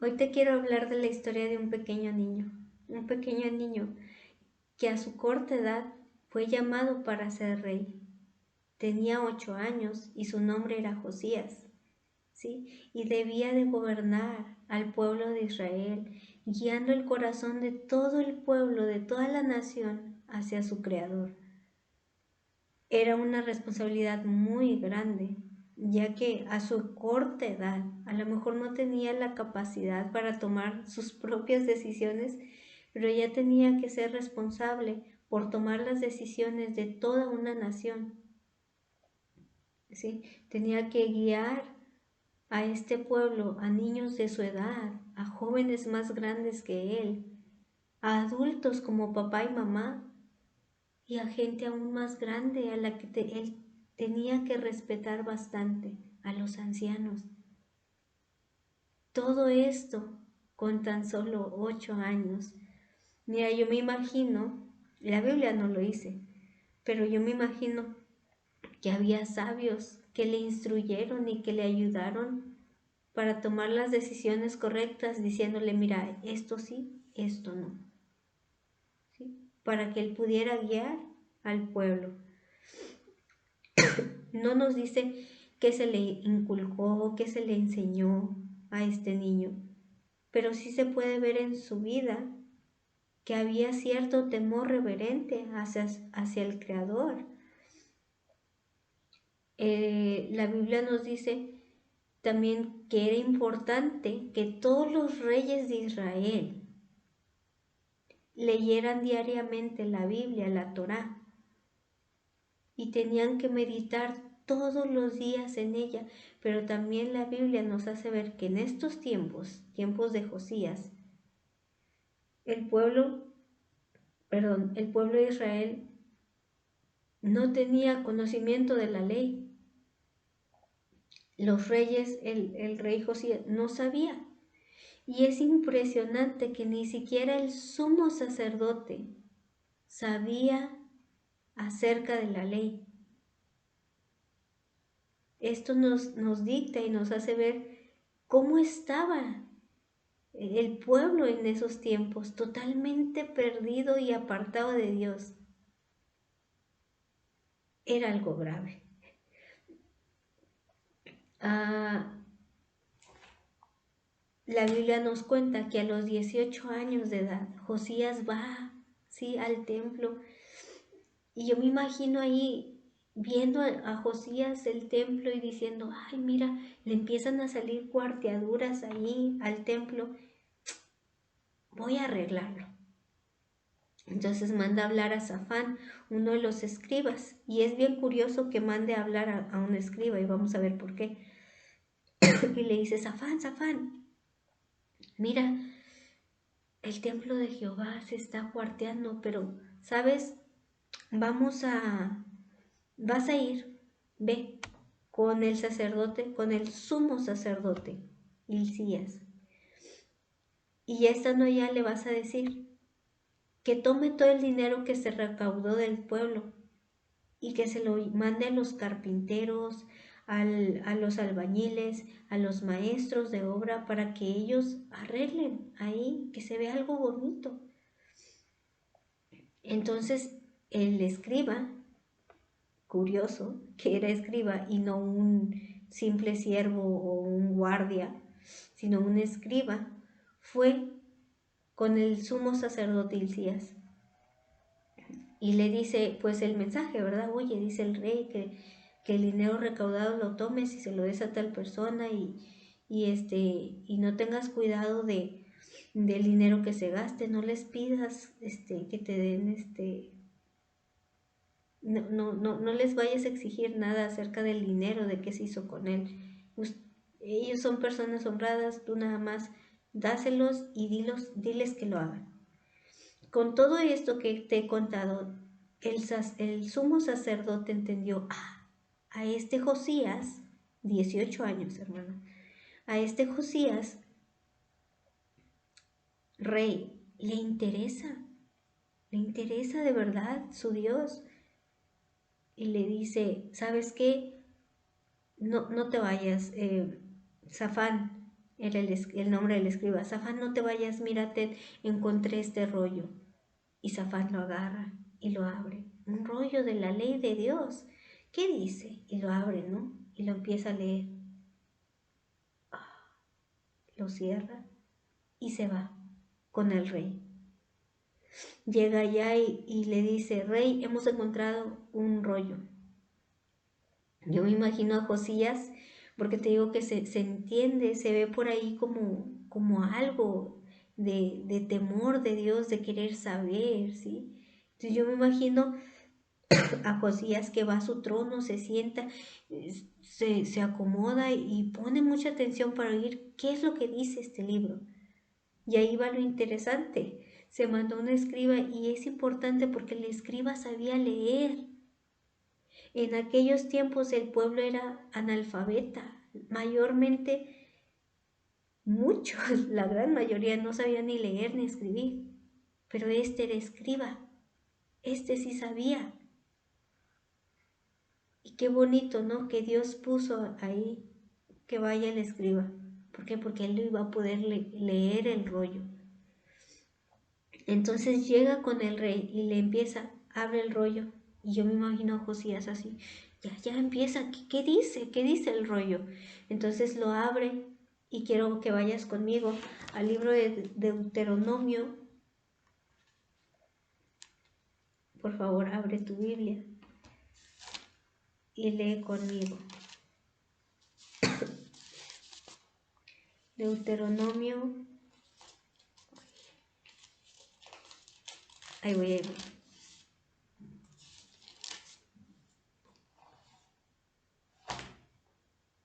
Hoy te quiero hablar de la historia de un pequeño niño que a su corta edad fue llamado para ser rey. Tenía 8 años y su nombre era Josías, ¿sí? Y debía de gobernar al pueblo de Israel, guiando el corazón de todo el pueblo, de toda la nación, hacia su Creador. Era una responsabilidad muy grande, ya que a su corta edad a lo mejor no tenía la capacidad para tomar sus propias decisiones, pero ya tenía que ser responsable por tomar las decisiones de toda una nación. ¿Sí? Tenía que guiar a este pueblo, a niños de su edad, a jóvenes más grandes que él, a adultos como papá y mamá, y a gente aún más grande a la que él tenía que respetar bastante, a los ancianos. Todo esto con tan solo 8 años. Mira, yo me imagino, la Biblia no lo dice, pero yo me imagino que había sabios que le instruyeron y que le ayudaron para tomar las decisiones correctas, diciéndole, mira, esto sí, esto no, ¿sí? Para que él pudiera guiar al pueblo. No nos dice qué se le inculcó, qué se le enseñó a este niño, pero sí se puede ver en su vida que había cierto temor reverente hacia el Creador. La Biblia nos dice también que era importante que todos los reyes de Israel leyeran diariamente la Biblia, la Torá, y tenían que meditar todos los días en ella, pero también la Biblia nos hace ver que en estos tiempos de Josías, el pueblo, el pueblo de Israel no tenía conocimiento de la ley. Los reyes, el rey Josías no sabía. Y es impresionante que ni siquiera el sumo sacerdote sabía acerca de la ley. Esto nos dicta y nos hace ver cómo estaba el pueblo en esos tiempos, totalmente perdido y apartado de Dios. Era algo grave. La Biblia nos cuenta que a los 18 años de edad, Josías va, sí, al templo. Y yo me imagino ahí viendo a Josías el templo y diciendo, ay, mira, le empiezan a salir cuarteaduras ahí al templo, voy a arreglarlo. Entonces manda a hablar a Safán, uno de los escribas, y es bien curioso que mande a hablar a un escriba, y vamos a ver por qué. Y le dice, Safán, Safán, mira, el templo de Jehová se está cuarteando, pero, ¿sabes? Vas a ir, ve, con el sacerdote, con el sumo sacerdote, Hilcías. Y estando allá le vas a decir que tome todo el dinero que se recaudó del pueblo y que se lo mande a los carpinteros, a los albañiles, a los maestros de obra para que ellos arreglen ahí, que se vea algo bonito. Entonces el escriba, curioso, que era escriba y no un simple siervo o un guardia, sino un escriba, fue con el sumo sacerdote Hilcías y le dice pues el mensaje, ¿verdad? Oye, dice el rey que el dinero recaudado lo tomes y se lo des a tal persona y no tengas cuidado del dinero que se gaste, no les pidas que te den no les vayas a exigir nada acerca del dinero, de qué se hizo con él. Ellos son personas honradas, tú nada más dáselos y diles que lo hagan. Con todo esto que te he contado, el sumo sacerdote entendió, a este Josías, 18 años, hermano, a este Josías, rey, le interesa de verdad su Dios. Y le dice, ¿sabes qué? No te vayas, Safán, era el nombre del escriba. Safán, no te vayas, mírate, encontré este rollo. Y Safán lo agarra y lo abre. Un rollo de la ley de Dios. ¿Qué dice? Y lo abre, ¿no? Y lo empieza a leer. Lo cierra y se va con el rey. Llega allá y le dice, rey, hemos encontrado un rollo. Yo me imagino a Josías, porque te digo que se entiende, se ve por ahí como algo de temor de Dios, de querer saber, ¿sí? Entonces yo me imagino a Josías que va a su trono, se sienta, se acomoda y pone mucha atención para oír qué es lo que dice este libro. Y ahí va lo interesante. Se mandó un escriba y es importante porque el escriba sabía leer. En aquellos tiempos el pueblo era analfabeta, mayormente muchos, la gran mayoría no sabía ni leer ni escribir, pero este era escriba, este sí sabía. Y qué bonito, ¿no? Que Dios puso ahí que vaya el escriba. ¿Por qué? Porque él iba a poder leer el rollo. Entonces llega con el rey y le empieza, abre el rollo. Y yo me imagino a Josías así, ya empieza, ¿qué dice? ¿Qué dice el rollo? Entonces lo abre y quiero que vayas conmigo al libro de Deuteronomio. Por favor, abre tu Biblia y lee conmigo. Deuteronomio, ahí voy.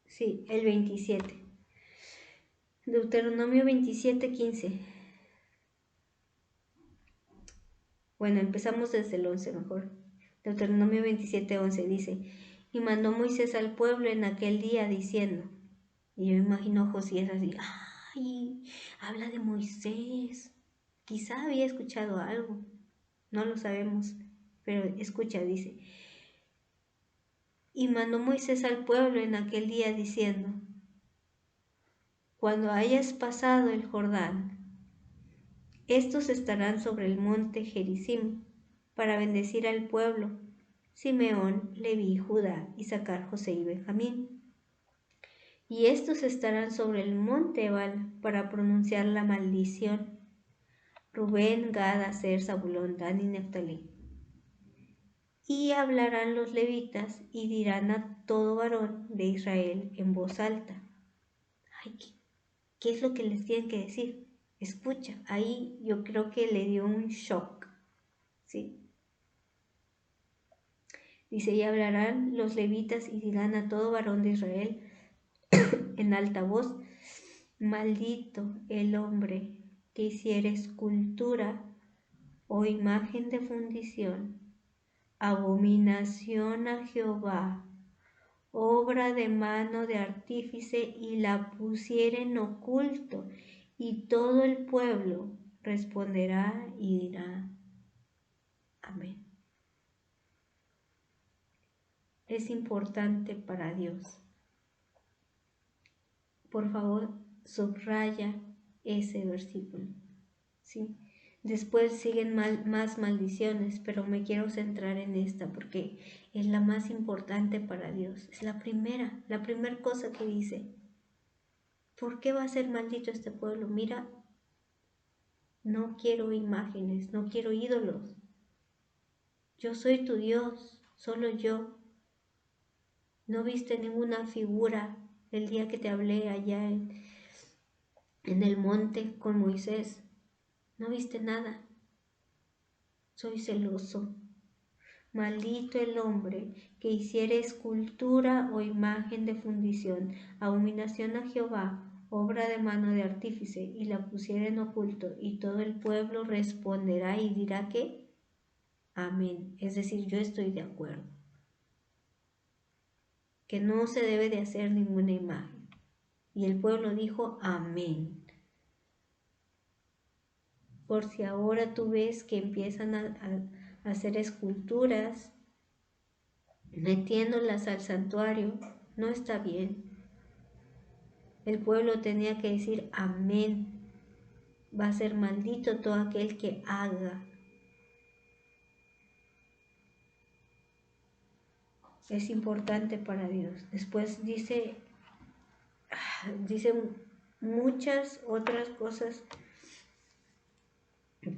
Sí, el 27. Deuteronomio 27:15. Bueno, empezamos desde el 11 mejor. Deuteronomio 27:11 dice, y mandó Moisés al pueblo en aquel día diciendo, y yo me imagino a Josías así, ¡ay! Habla de Moisés. Quizá había escuchado algo, no lo sabemos, pero escucha, dice, y mandó Moisés al pueblo en aquel día diciendo, cuando hayas pasado el Jordán, estos estarán sobre el monte Gerizim para bendecir al pueblo, Simeón, Leví, Judá, Isaacar, José y Benjamín. Y estos estarán sobre el monte Ebal para pronunciar la maldición, Rubén, Gad, Aser, Zabulón, Dan y Neftalí. Y hablarán los levitas y dirán a todo varón de Israel en voz alta. Ay, ¿qué es lo que les tienen que decir? Escucha, ahí yo creo que le dio un shock, ¿sí? Dice, y hablarán los levitas y dirán a todo varón de Israel en alta voz, maldito el hombre que hiciere escultura o imagen de fundición, abominación a Jehová, obra de mano de artífice y la pusiere en oculto, y todo el pueblo responderá y dirá, amén. Es importante para Dios. Por favor, subraya ese versículo, ¿sí? Después siguen más maldiciones, pero me quiero centrar en esta porque es la más importante para Dios. Es la primera cosa que dice. ¿Por qué va a ser maldito este pueblo? Mira, no quiero imágenes, no quiero ídolos. Yo soy tu Dios, solo yo. No viste ninguna figura el día que te hablé allá en el monte con Moisés. No viste nada. Soy celoso. Maldito el hombre que hiciere escultura o imagen de fundición, abominación a Jehová, obra de mano de artífice, y la pusiera en oculto, y todo el pueblo responderá y dirá que amén. Es decir, yo estoy de acuerdo. Que no se debe de hacer ninguna imagen. Y el pueblo dijo amén. Por si ahora tú ves que empiezan a hacer esculturas, metiéndolas al santuario, no está bien. El pueblo tenía que decir amén. Va a ser maldito todo aquel que haga. Es importante para Dios. Después dice muchas otras cosas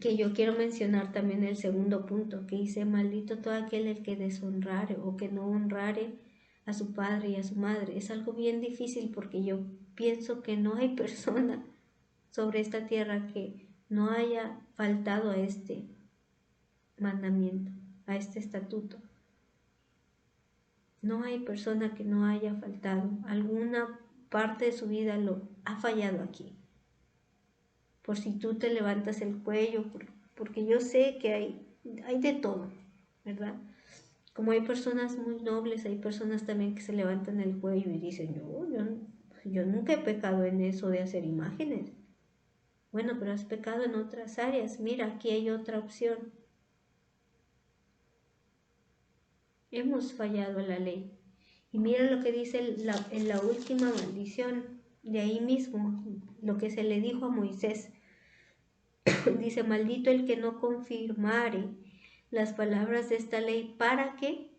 que yo quiero mencionar también. El segundo punto que dice: maldito todo aquel el que deshonrare o que no honrare a su padre y a su madre. Es algo bien difícil porque yo pienso que no hay persona sobre esta tierra que no haya faltado a este mandamiento, a este estatuto. No hay persona que no haya faltado. Alguna parte de su vida lo ha fallado aquí. Por si tú te levantas el cuello, porque yo sé que hay de todo, ¿verdad? Como hay personas muy nobles, hay personas también que se levantan el cuello y dicen: yo nunca he pecado en eso de hacer imágenes. Bueno, pero has pecado en otras áreas. Mira, aquí hay otra opción. Hemos fallado a la ley. Y mira lo que dice en la última maldición, de ahí mismo, lo que se le dijo a Moisés. Dice: maldito el que no confirmare las palabras de esta ley. ¿Para qué?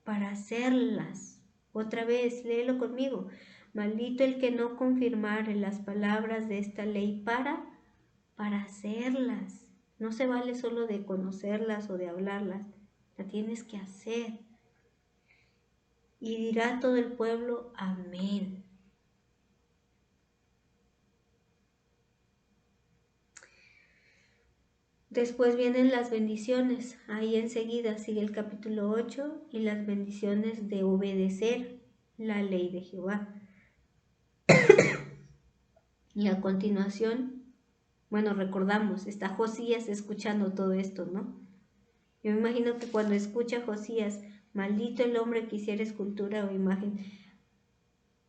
Para hacerlas. Otra vez, léelo conmigo. Maldito el que no confirmare las palabras de esta ley para hacerlas. No se vale solo de conocerlas o de hablarlas, la tienes que hacer. Y dirá todo el pueblo: amén. Después vienen las bendiciones. Ahí enseguida sigue el capítulo 8 y las bendiciones de obedecer la ley de Jehová. Y a continuación, bueno, recordamos, está Josías escuchando todo esto, ¿no? Yo me imagino que cuando escucha Josías: maldito el hombre que hiciera escultura o imagen,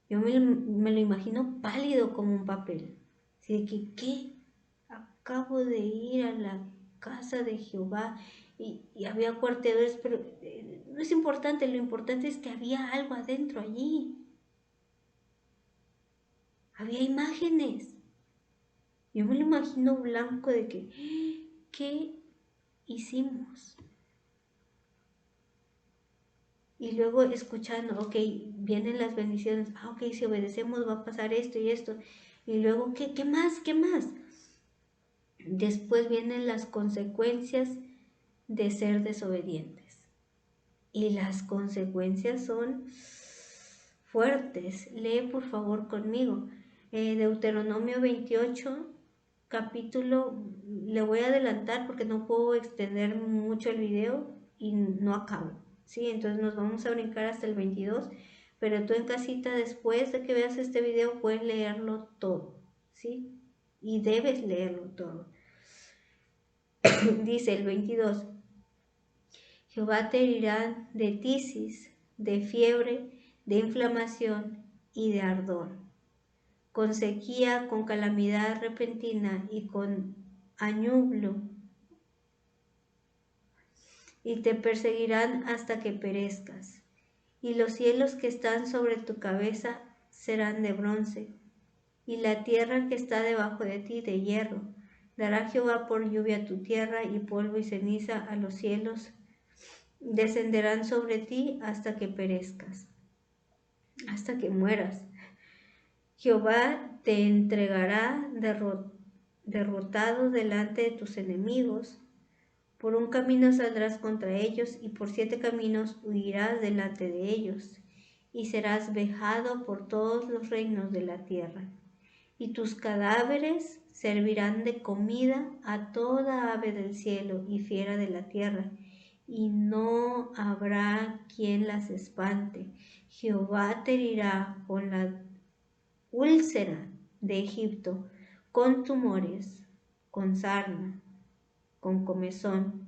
yo me lo imagino pálido como un papel. Así de que, ¿qué? Acabo de ir a la casa de Jehová y había cuarteadores, pero no es importante, lo importante es que había algo adentro allí. Había imágenes. Yo me lo imagino blanco de que, ¿qué hicimos? Y luego escuchando: ok, vienen las bendiciones, ok, si obedecemos va a pasar esto y esto. Y luego, ¿qué más? ¿Qué más? Después vienen las consecuencias de ser desobedientes. Y las consecuencias son fuertes. Lee por favor conmigo. Deuteronomio 28, capítulo, le voy a adelantar porque no puedo extender mucho el video y no acabo. ¿Sí? Entonces nos vamos a brincar hasta el 22, pero tú en casita, después de que veas este video, puedes leerlo todo, ¿sí? Y debes leerlo todo. Dice el 22: Jehová te herirá de tisis, de fiebre, de inflamación y de ardor, con sequía, con calamidad repentina y con añublo, y te perseguirán hasta que perezcas. Y los cielos que están sobre tu cabeza serán de bronce, y la tierra que está debajo de ti de hierro. Dará Jehová por lluvia a tu tierra, y polvo y ceniza a los cielos descenderán sobre ti hasta que perezcas, hasta que mueras. Jehová te entregará derrotado delante de tus enemigos. Por un camino saldrás contra ellos, y por 7 caminos huirás delante de ellos, y serás vejado por todos los reinos de la tierra. Y tus cadáveres servirán de comida a toda ave del cielo y fiera de la tierra, y no habrá quien las espante. Jehová te herirá con la úlcera de Egipto, con tumores, con sarna, con comezón,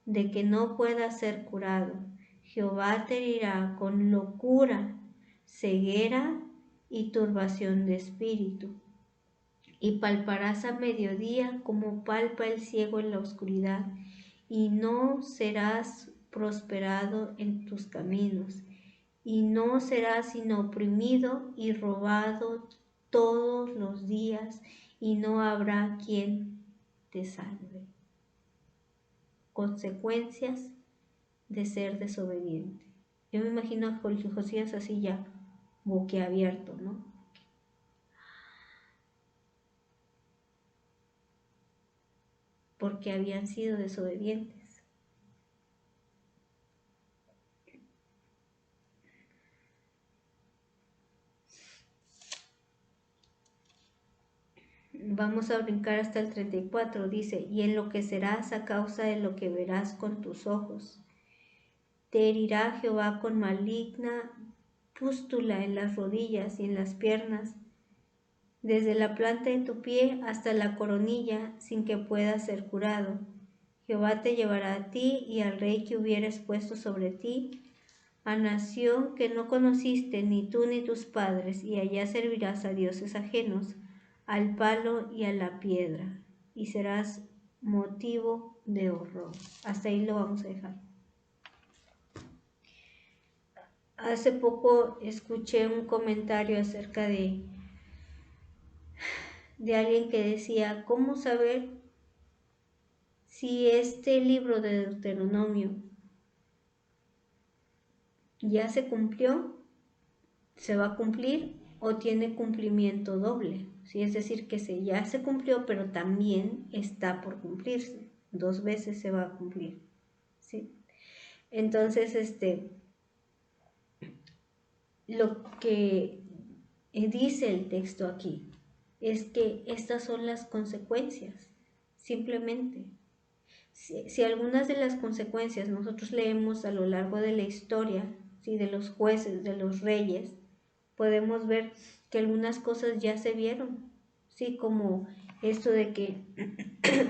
de que no pueda ser curado. Jehová te herirá con locura, ceguera y turbación de espíritu. Y palparás a mediodía como palpa el ciego en la oscuridad, y no serás prosperado en tus caminos, y no serás sino oprimido y robado todos los días y no habrá quien te salve. Consecuencias de ser desobediente. Yo me imagino a Josías así ya boquiabierto, ¿no? Porque habían sido desobedientes. Vamos a brincar hasta el 34, dice, y enloquecerás a causa de lo que verás con tus ojos. Te herirá Jehová con maligna pústula en las rodillas y en las piernas, desde la planta de tu pie hasta la coronilla, sin que puedas ser curado. Jehová te llevará a ti y al rey que hubieres puesto sobre ti, a nación que no conociste ni tú ni tus padres, y allá servirás a dioses ajenos, al palo y a la piedra, y serás motivo de horror. Hasta ahí lo vamos a dejar. Hace poco escuché un comentario acerca de alguien que decía, ¿cómo saber si este libro de Deuteronomio ya se cumplió, se va a cumplir o tiene cumplimiento doble? ¿Sí? Es decir, que ya se cumplió, pero también está por cumplirse. 2 veces se va a cumplir. ¿Sí? Entonces, lo que dice el texto aquí es que estas son las consecuencias, simplemente. Si algunas de las consecuencias nosotros leemos a lo largo de la historia, ¿sí? De los jueces, de los reyes, podemos ver que algunas cosas ya se vieron, ¿sí? Como esto de que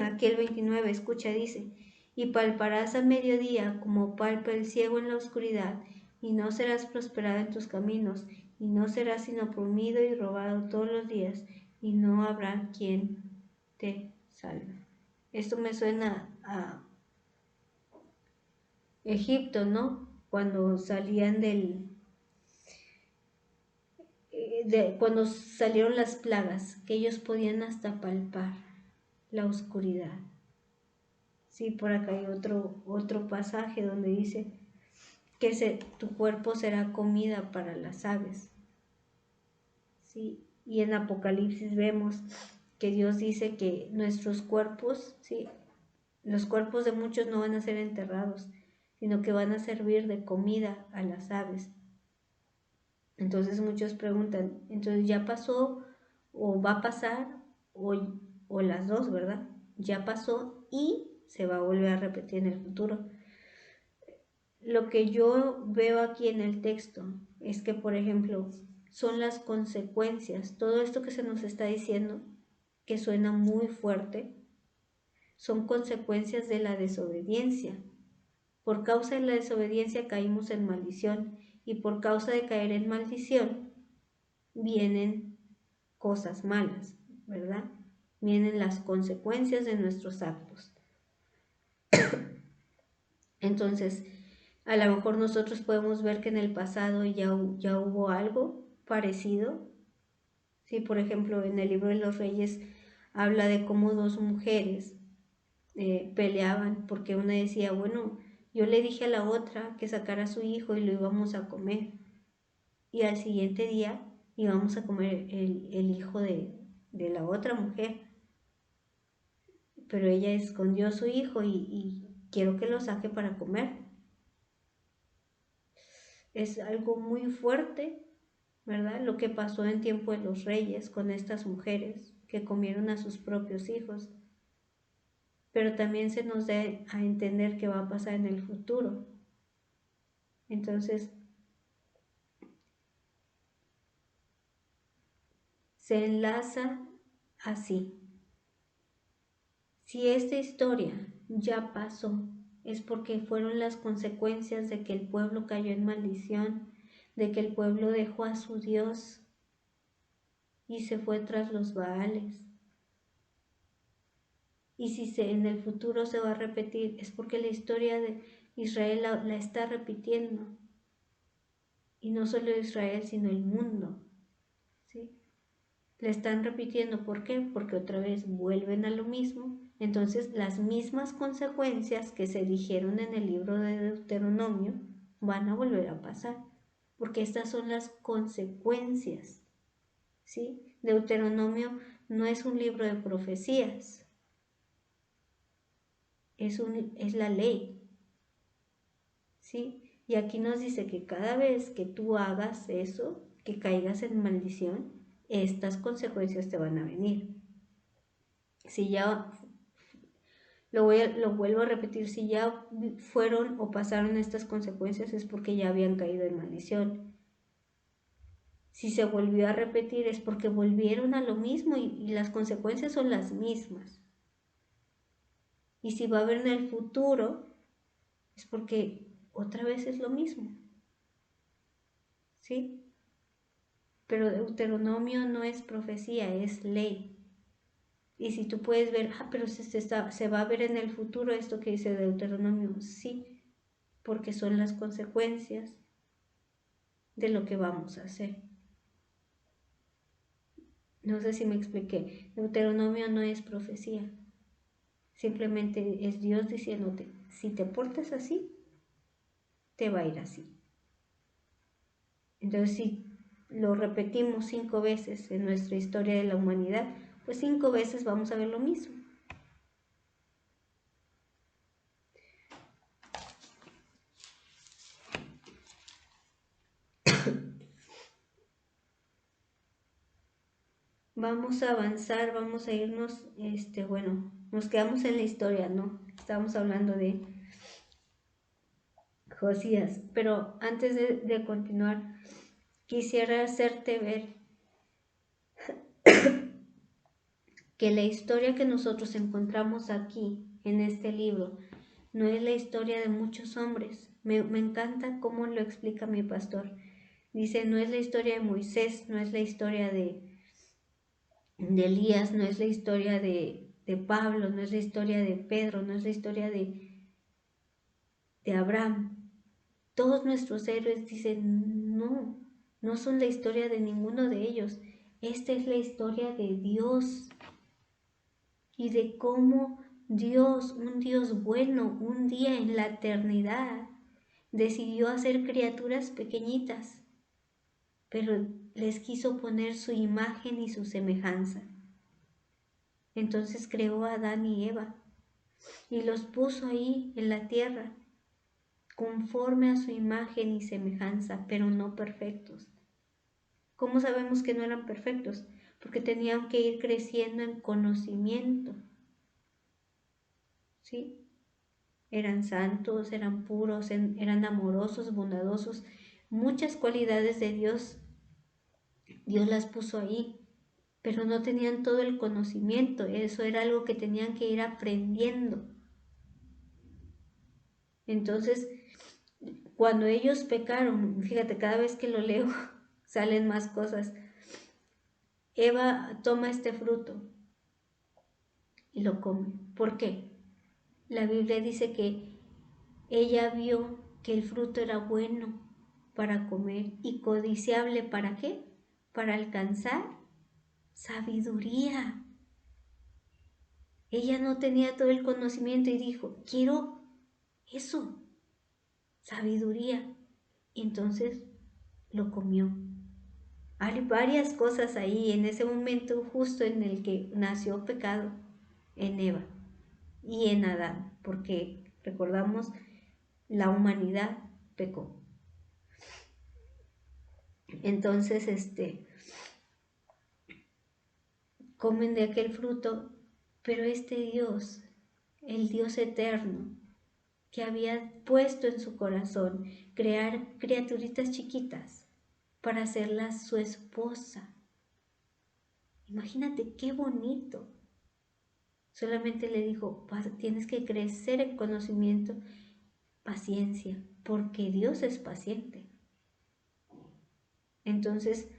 aquí el 29, escucha, dice, y palparás a mediodía como palpa el ciego en la oscuridad, y no serás prosperado en tus caminos, y no serás sino oprimido y robado todos los días, y no habrá quien te salve. Esto me suena a Egipto, ¿no? Cuando salían cuando salieron las plagas, que ellos podían hasta palpar la oscuridad. Sí, por acá hay otro pasaje donde dice que tu cuerpo será comida para las aves. Sí, y en Apocalipsis vemos que Dios dice que nuestros cuerpos, sí, los cuerpos de muchos no van a ser enterrados, sino que van a servir de comida a las aves. Entonces muchos preguntan, entonces ya pasó o va a pasar o las dos, ¿verdad? Ya pasó y se va a volver a repetir en el futuro. Lo que yo veo aquí en el texto es que, por ejemplo, son las consecuencias, todo esto que se nos está diciendo, que suena muy fuerte, son consecuencias de la desobediencia. Por causa de la desobediencia caímos en maldición, y por causa de caer en maldición vienen cosas malas, ¿verdad? Vienen las consecuencias de nuestros actos. Entonces, a lo mejor nosotros podemos ver que en el pasado ya hubo algo parecido. Sí, por ejemplo, en el libro de los Reyes habla de cómo 2 mujeres peleaban porque una decía, bueno, yo le dije a la otra que sacara a su hijo y lo íbamos a comer. Y al siguiente día íbamos a comer el hijo de la otra mujer. Pero ella escondió a su hijo y quiero que lo saque para comer. Es algo muy fuerte, ¿verdad? Lo que pasó en tiempo de los reyes con estas mujeres que comieron a sus propios hijos. Pero también se nos da a entender qué va a pasar en el futuro. Entonces, se enlaza así. Si esta historia ya pasó, es porque fueron las consecuencias de que el pueblo cayó en maldición, de que el pueblo dejó a su Dios y se fue tras los Baales. Y si en el futuro se va a repetir, es porque la historia de Israel la está repitiendo. Y no solo Israel, sino el mundo. ¿Sí? Le están repitiendo, ¿por qué? Porque otra vez vuelven a lo mismo. Entonces, las mismas consecuencias que se dijeron en el libro de Deuteronomio van a volver a pasar, porque estas son las consecuencias, ¿sí? Deuteronomio no es un libro de profecías, es la ley, ¿sí? Y aquí nos dice que cada vez que tú hagas eso, que caigas en maldición, estas consecuencias te van a venir. Si ya, lo vuelvo a repetir, si ya fueron o pasaron estas consecuencias es porque ya habían caído en maldición. Si se volvió a repetir es porque volvieron a lo mismo y las consecuencias son las mismas. Y si va a haber en el futuro es porque otra vez es lo mismo, ¿sí? Pero Deuteronomio no es profecía, es ley. Y si tú puedes ver, pero se va a ver en el futuro esto que dice Deuteronomio, sí, porque son las consecuencias de lo que vamos a hacer. No sé si me expliqué. Deuteronomio no es profecía. Simplemente es Dios diciéndote, si te portas así, te va a ir así. Entonces, si lo repetimos 5 veces en nuestra historia de la humanidad, pues 5 veces vamos a ver lo mismo. Vamos a avanzar, vamos a irnos, bueno, nos quedamos en la historia, ¿no? Estábamos hablando de Josías, pero antes de continuar, quisiera hacerte ver que la historia que nosotros encontramos aquí, en este libro, no es la historia de muchos hombres. Me encanta cómo lo explica mi pastor. Dice, no es la historia de Moisés, no es la historia de Elías, no es la historia de Pablo, no es la historia de Pedro, no es la historia de Abraham. Todos nuestros héroes dicen, no, no son la historia de ninguno de ellos. Esta es la historia de Dios y de cómo Dios, un Dios bueno, un día en la eternidad, decidió hacer criaturas pequeñitas, pero les quiso poner su imagen y su semejanza. Entonces creó a Adán y Eva y los puso ahí en la tierra, conforme a su imagen y semejanza, pero no perfectos. ¿Cómo sabemos que no eran perfectos? Porque tenían que ir creciendo en conocimiento, ¿sí? Eran santos, eran puros, eran amorosos, bondadosos. Muchas cualidades de Dios, Dios las puso ahí, pero no tenían todo el conocimiento. Eso era algo que tenían que ir aprendiendo. Entonces, cuando ellos pecaron, fíjate, cada vez que lo leo salen más cosas. Eva toma este fruto y lo come. ¿Por qué? La Biblia dice que ella vio que el fruto era bueno para comer y codiciable, ¿para qué? Para alcanzar sabiduría. Ella no tenía todo el conocimiento y dijo, quiero eso, sabiduría. Y entonces lo comió. Hay varias cosas ahí en ese momento justo en el que nació pecado en Eva y en Adán, porque recordamos, la humanidad pecó. Entonces, comen de aquel fruto, pero este Dios, el Dios eterno, que había puesto en su corazón crear criaturitas chiquitas para hacerlas su esposa. Imagínate qué bonito. Solamente le dijo, tienes que crecer en conocimiento, paciencia, porque Dios es paciente. Entonces,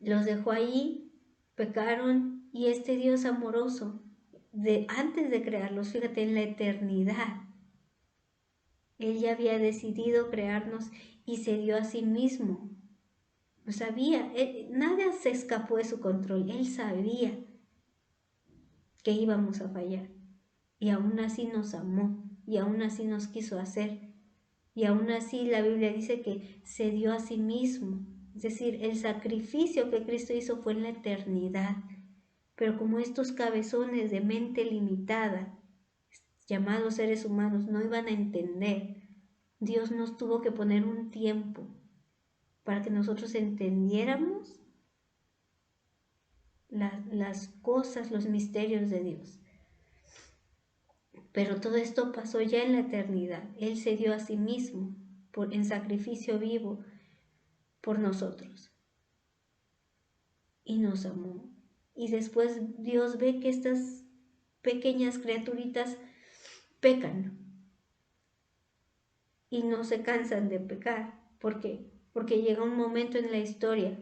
los dejó ahí, pecaron, y este Dios amoroso, antes de crearlos, fíjate, en la eternidad, Él ya había decidido crearnos y se dio a sí mismo Sabía, nada se escapó de su control. Él sabía que íbamos a fallar. Y aún así nos amó. Y aún así nos quiso hacer. Y aún así la Biblia dice que se dio a sí mismo. Es decir, el sacrificio que Cristo hizo fue en la eternidad. Pero como estos cabezones de mente limitada, llamados seres humanos, no iban a entender, Dios nos tuvo que poner un tiempo para que nosotros entendiéramos las cosas, los misterios de Dios. Pero todo esto pasó ya en la eternidad. Él se dio a sí mismo en sacrificio vivo por nosotros y nos amó. Y después Dios ve que estas pequeñas criaturitas pecan y no se cansan de pecar. ¿Por qué? Porque llega un momento en la historia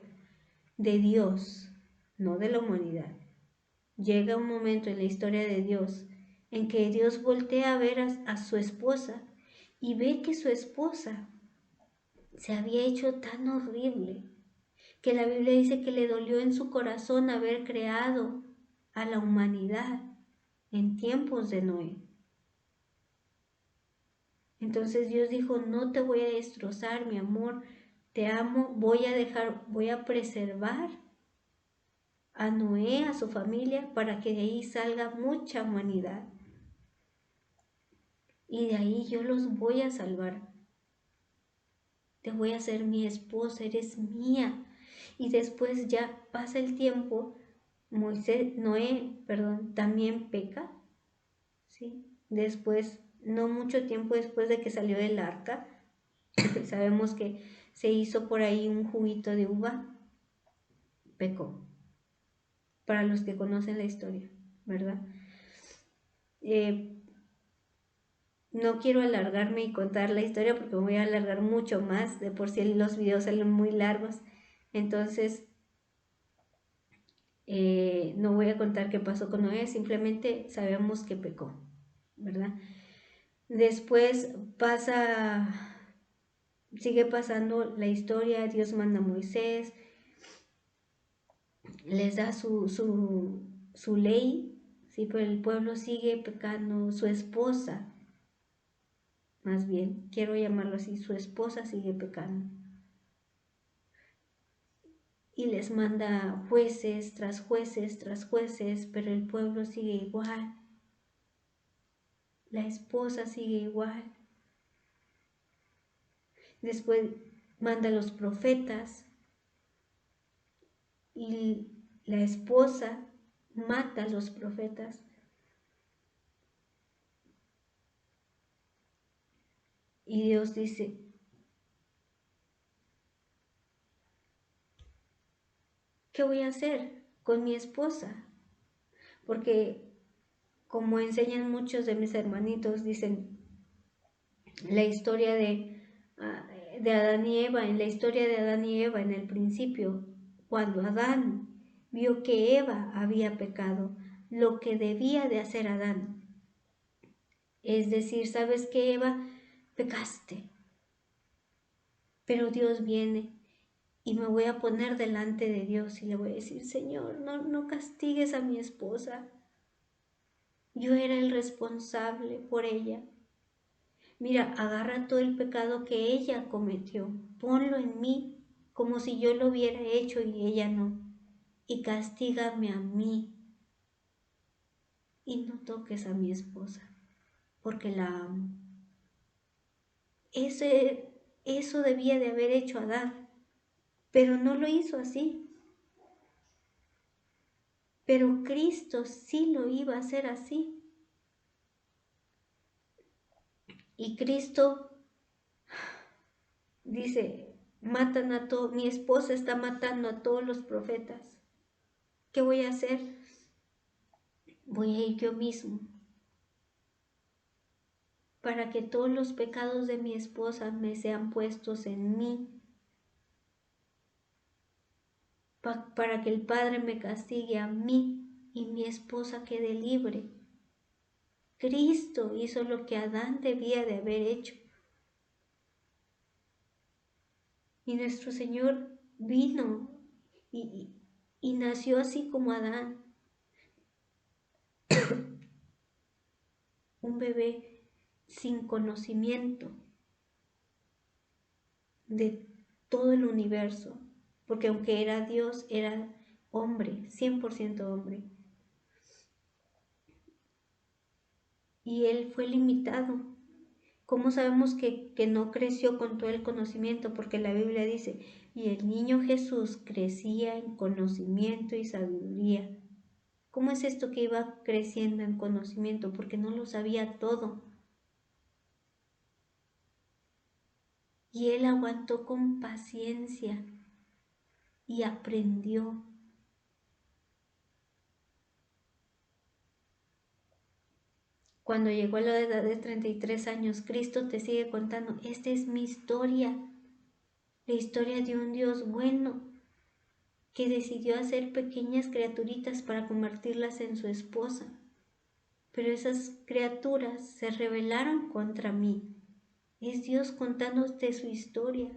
de Dios, no de la humanidad. Llega un momento en la historia de Dios en que Dios voltea a ver a su esposa y ve que su esposa se había hecho tan horrible que la Biblia dice que le dolió en su corazón haber creado a la humanidad en tiempos de Noé. Entonces Dios dijo, no te voy a destrozar, mi amor, te amo, voy a preservar a Noé, a su familia, para que de ahí salga mucha humanidad. Y de ahí yo los voy a salvar. Te voy a hacer mi esposa, eres mía. Y después ya pasa el tiempo, Noé, también peca, ¿sí? Después, no mucho tiempo después de que salió del arca, sabemos que se hizo por ahí un juguito de uva, pecó. Para los que conocen la historia, ¿verdad? No quiero alargarme y contar la historia porque me voy a alargar mucho más, de por sí los videos salen muy largos, entonces no voy a contar qué pasó con Noé, simplemente sabemos que pecó, ¿verdad? Después sigue pasando la historia, Dios manda a Moisés, les da su ley, ¿sí? Pero el pueblo sigue pecando, su esposa, más bien, quiero llamarlo así, su esposa sigue pecando. Y les manda jueces tras jueces tras jueces, pero el pueblo sigue igual. La esposa sigue igual. Después manda a los profetas y la esposa mata a los profetas. Y Dios dice, ¿qué voy a hacer con mi esposa? Porque como enseñan muchos de mis hermanitos, dicen la historia de Adán y Eva, en la historia de Adán y Eva en el principio, cuando Adán vio que Eva había pecado, lo que debía de hacer Adán, es decir, ¿sabes qué, Eva? Pecaste, pero Dios viene y me voy a poner delante de Dios y le voy a decir, Señor, no castigues a mi esposa, yo era el responsable por ella. Mira, agarra todo el pecado que ella cometió, ponlo en mí como si yo lo hubiera hecho y ella no, y castígame a mí y no toques a mi esposa, porque la amo. Eso debía de haber hecho Adán, pero no lo hizo así. Pero Cristo sí lo iba a hacer así. Y Cristo dice, matan a todos, mi esposa está matando a todos los profetas. ¿Qué voy a hacer? Voy a ir yo mismo para que todos los pecados de mi esposa me sean puestos en mí, para que el Padre me castigue a mí y mi esposa quede libre. Cristo hizo lo que Adán debía de haber hecho. Y nuestro Señor vino y, y nació así como Adán, un bebé sin conocimiento de todo el universo, porque aunque era Dios, era hombre, 100% hombre. Y él fue limitado. ¿Cómo sabemos que no creció con todo el conocimiento? Porque la Biblia dice, y el niño Jesús crecía en conocimiento y sabiduría. ¿Cómo es esto que iba creciendo en conocimiento? Porque no lo sabía todo. Y él aguantó con paciencia y aprendió. Cuando llegó a la edad de 33 años, Cristo te sigue contando, esta es mi historia, la historia de un Dios bueno que decidió hacer pequeñas criaturitas para convertirlas en su esposa. Pero esas criaturas se rebelaron contra mí. Es Dios contándote su historia.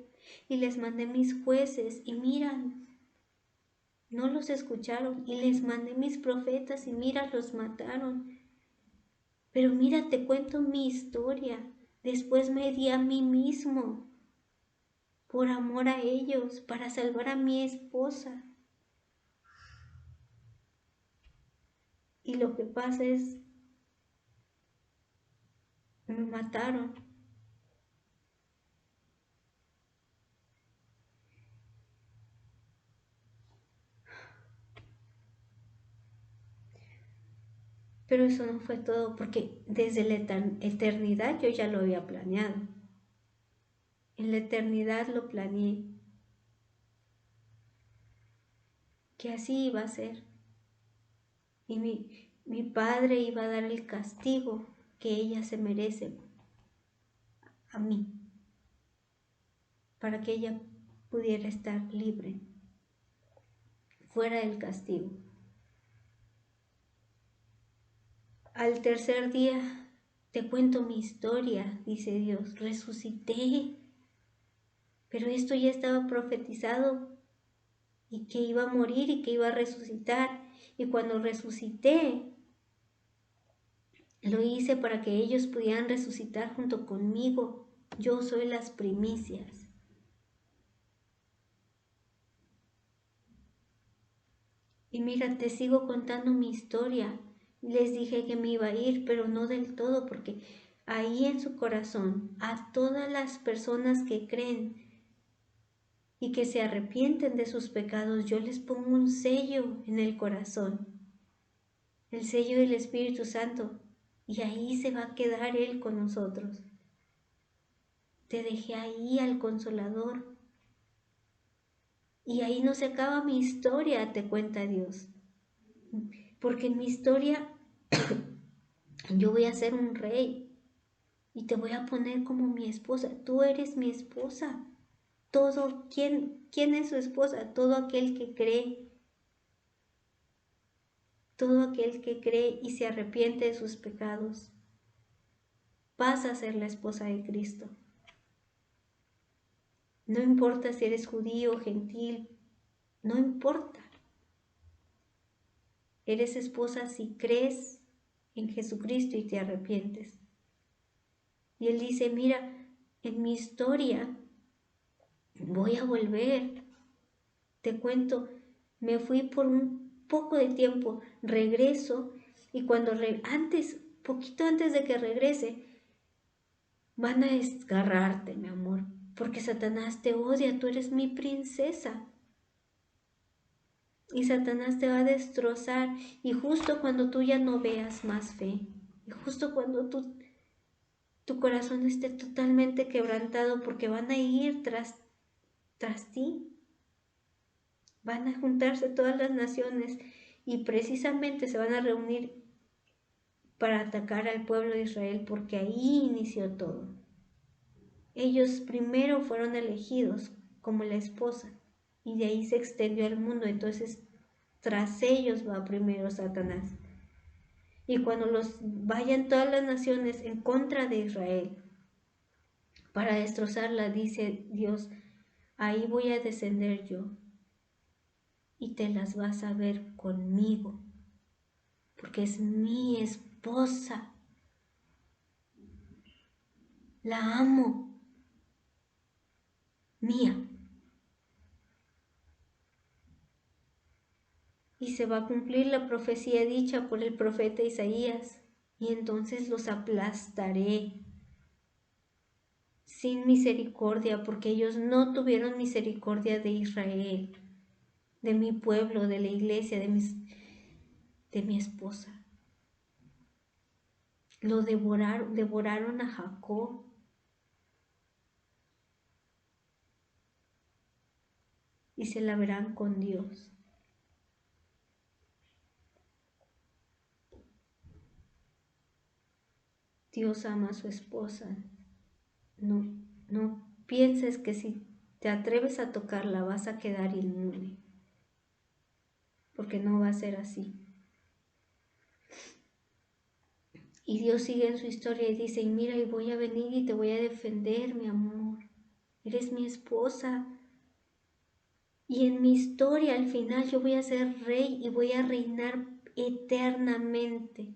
Y les mandé mis jueces y miran, no los escucharon. Y les mandé mis profetas y mira, los mataron. Pero mira, te cuento mi historia. Después me di a mí mismo por amor a ellos, para salvar a mi esposa. Y lo que pasa es, me mataron. Pero eso no fue todo, porque desde la eternidad yo ya lo había planeado. En la eternidad lo planeé, que así iba a ser. Y mi padre iba a dar el castigo que ella se merece a mí, para que ella pudiera estar libre, fuera del castigo. Al tercer día te cuento mi historia, dice Dios, resucité, pero esto ya estaba profetizado y que iba a morir y que iba a resucitar. Y cuando resucité, lo hice para que ellos pudieran resucitar junto conmigo. Yo soy las primicias. Y mira, te sigo contando mi historia. Les dije que me iba a ir, pero no del todo, porque ahí en su corazón, a todas las personas que creen y que se arrepienten de sus pecados, yo les pongo un sello en el corazón, el sello del Espíritu Santo, y ahí se va a quedar Él con nosotros. Te dejé ahí al Consolador. Y ahí no se acaba mi historia, te cuenta Dios. Porque en mi historia yo voy a ser un rey y te voy a poner como mi esposa. Tú eres mi esposa. ¿Quién es su esposa? Todo aquel que cree. Todo aquel que cree y se arrepiente de sus pecados. Vas a ser la esposa de Cristo. No importa si eres judío, gentil, no importa. Eres esposa si crees en Jesucristo y te arrepientes. Y Él dice, mira, en mi historia voy a volver. Te cuento, me fui por un poco de tiempo, regreso y cuando poquito antes de que regrese, van a desgarrarte, mi amor, porque Satanás te odia, tú eres mi princesa. Y Satanás te va a destrozar y justo cuando tú ya no veas más fe, y justo cuando tu corazón esté totalmente quebrantado porque van a ir tras ti, van a juntarse todas las naciones y precisamente se van a reunir para atacar al pueblo de Israel porque ahí inició todo. Ellos primero fueron elegidos como la esposa y de ahí se extendió al mundo, entonces tras ellos va primero Satanás. Y cuando los vayan todas las naciones en contra de Israel para destrozarla, dice Dios, ahí voy a descender yo y te las vas a ver conmigo, porque es mi esposa, la amo, mía. Y se va a cumplir la profecía dicha por el profeta Isaías, y entonces los aplastaré sin misericordia, porque ellos no tuvieron misericordia de Israel, de mi pueblo, de la iglesia, de mi esposa. Lo devoraron a Jacob. Y se la verán con Dios. Dios ama a su esposa. No pienses que si te atreves a tocarla vas a quedar inmune, porque no va a ser así. Y Dios sigue en su historia y dice, y mira, y voy a venir y te voy a defender, mi amor. Eres mi esposa. Y en mi historia, al final, yo voy a ser rey y voy a reinar eternamente.